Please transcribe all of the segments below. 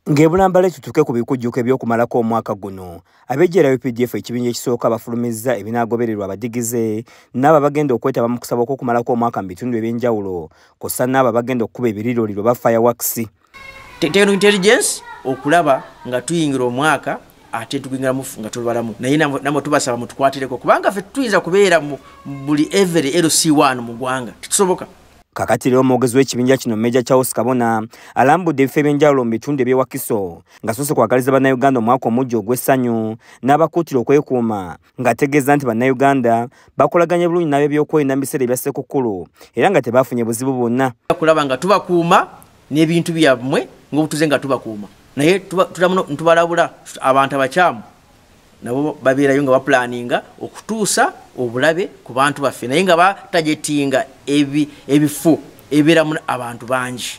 Ng'ebulambala tutuke ku bikujjuko eby'okumalako omwaka guno. Abejjera UPDF ekibinja ekisooka bafulumizza ebinaagobererwa abadigize n'abo bagenda okwetaba mu kusaba okw'okumalako omwaka mu bitundu eby'enjawulo kw'ossa n'abo bagenda okukuba ebiriroliro ba fireworks. Technical intelligence okulaba nga tuyingira omwaka ate tugingiramu nga tulubalamu naye namwe tubasaba mutukwatireko kubanga ffe tuyinza kubeera mu buli every LC1 mu ggwanga tekisoboka. Kakatiro omwogezi w'ekibinja kino Major Charles Kabona alambudde ebifo eby'enjawulo mu bitundu eby'e Wakiso ng'asoose kwagaliza bannayuganda omwaka omujja ogw'essanyu n'abakuutira okwekuuma ng'ategeeza nti bannayuganda bakolaganye bulungi n'ab'ebyokwerinda mu biseera ebya Ssekukkulu era nga tebaafunye buzibu bwonna. Kulaba nga tubakuuma n'ebintu byammwe ng'obutuze nga tubakuuma naye tubalabula abantu abakyamu nabo babeerayo nga bapulaninga okutuusa obulabe ku bantu baffe naye nga batajetinga ebifu ebibeeramu abantu bangi.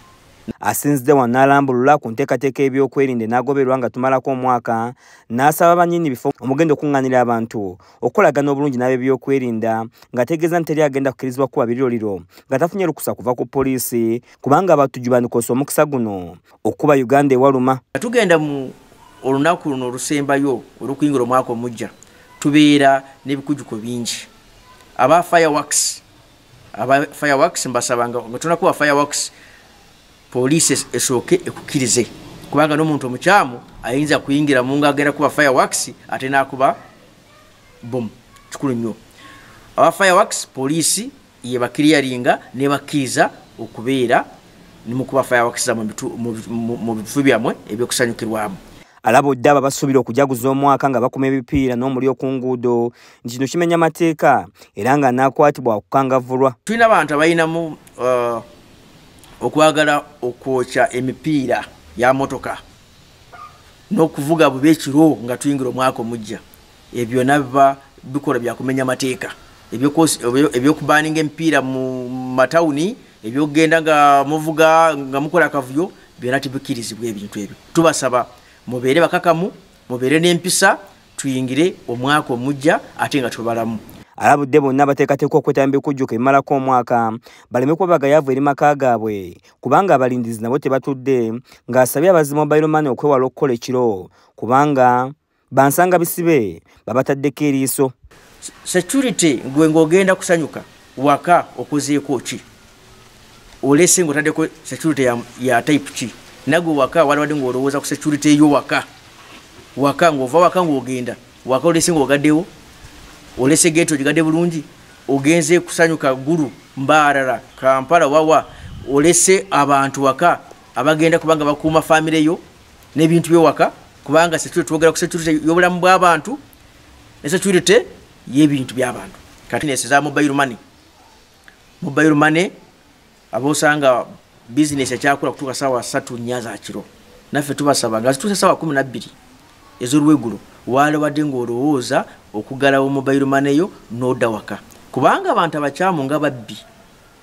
Asinzidde wano n'alambulula ku nteekateeka ebyokwerinda n'agobererwa nga tumalako omwaka n'asaba bannyini bifo omugenda okuŋŋaanira abantu okukolagana obulungi n'ab'ebyokwerinda ng'ategeeza nti teri agenda kukkirizibwa kuba biriroliro nga tafunye lukusa kuva ku poliisi kubanga abatujju bandikose omukisa guno okuba Uganda ewaluma. Tugenda mu olunaku luno olusembayo olw'okuyingira omwaka omujja tubeera n'ebikujjuko bingi. Aba fireworks mbasaba nga tunakuba fireworks poliisi esooke ekukkirize kubanga n'omuntu omukyamu ayinza kuyingira mu ng'agenda kuba fireworks ate n'akuba bomu kikulu nnyo. Aba fireworks poliisi yebakiriyaringa nebakkiriza okubeera nimukuba fireworks mu bifo byammwe ebyokusanyukirwamu. Alabudde abo basuubira okujaguza omwaka nga bakuma ebipiira n'omuliro ku nguudo nti kino kimenya mateeka era nga naakwatibwa okukangavvulwa. Tulina abantu abalinamu okwagala okwokya emipiira ya motoka n'okuvuga bubi ekiro nga tuyingira omwaka omujja. Ebyo byonna biba bikola bya kumenya mateeka. Ebyokubaninga emipiira mu matawuni ebyokugenda nga muvuga nga mukola akavuyo byonna tibikkirizibwa ebintu ebyo. Tubasaba mubeere bakakamu mubeere n'empisa tuyingire omwaka omujja ate nga tubalamu. Alabudde bonna bateekateeka okwetaba mu bikujjuko ebimalako omwaka baleme kuba bagayaavu eri maka gaabwe kubanga abalindizi nabo tebatudde ng'asabye abazi mobile money okwewala okukola ekiro kubanga bansanga bisibe babataddeko eriiso. Security gwe ng'ogenda kusanyuka waka okozeeko ki olese ng'otaddeko security ya type ki nagwe waka waliwadde ng'olowooza ku security eyo waka ng'ova waka ng'ogenda waka olese ng'ogaddewo olese geto gigadde bulungi ogenze kusanyuka Gulu Mbarara Kampala wawa olese abantu waka abagenda kubanga bakuuma family yo n'ebintu byo waka kubanga security twogera ku security y'obulamu bw'abantu ne security y'ebintu by'abantu. Kati neseza mobile money abosanga business ekyakula kutuuka sawa 3 za kiro naffe tubasaba nga zituuse sawa 12 ez'olweggulo waliwadde ng'olowooza okugalawo mobile money yo n'odda waka kubanga abantu abakyamu nga babbi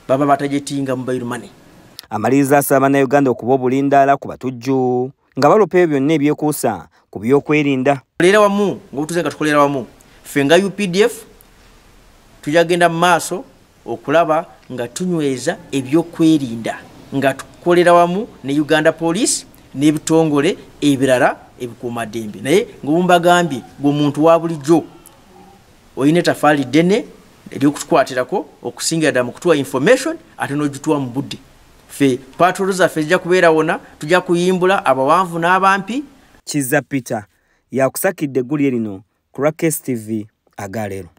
baba batajetinga mobile money. Amaliriza asaba bannayuganda okuba obulindaala ku batujju nga balopa ebyo byonna ebyekuusa ku byokwerinda. Tukolera wamu ng'obutuze nga tukolera wamu ffe nga UPDF tujja kugenda mu maaso okulaba nga tunyweza ebyokwerinda nga tukolera wamu ne Uganda Police n'ebitongole ebirala ebikuumaddembe naye ng'obumbagambye ng'omuntu wa bulijjo oyina ettafaali ddene ery'okukwatirako okusingira ddala mu kutuwa information ate n'ogituwa mu budde. Ffe patrol zaffe zijja kubeera wona tujja kuyimbula abawanvu n'abampi. Kizza Peter yakusakidde eggulire lino ku Rakes TV Agaleero.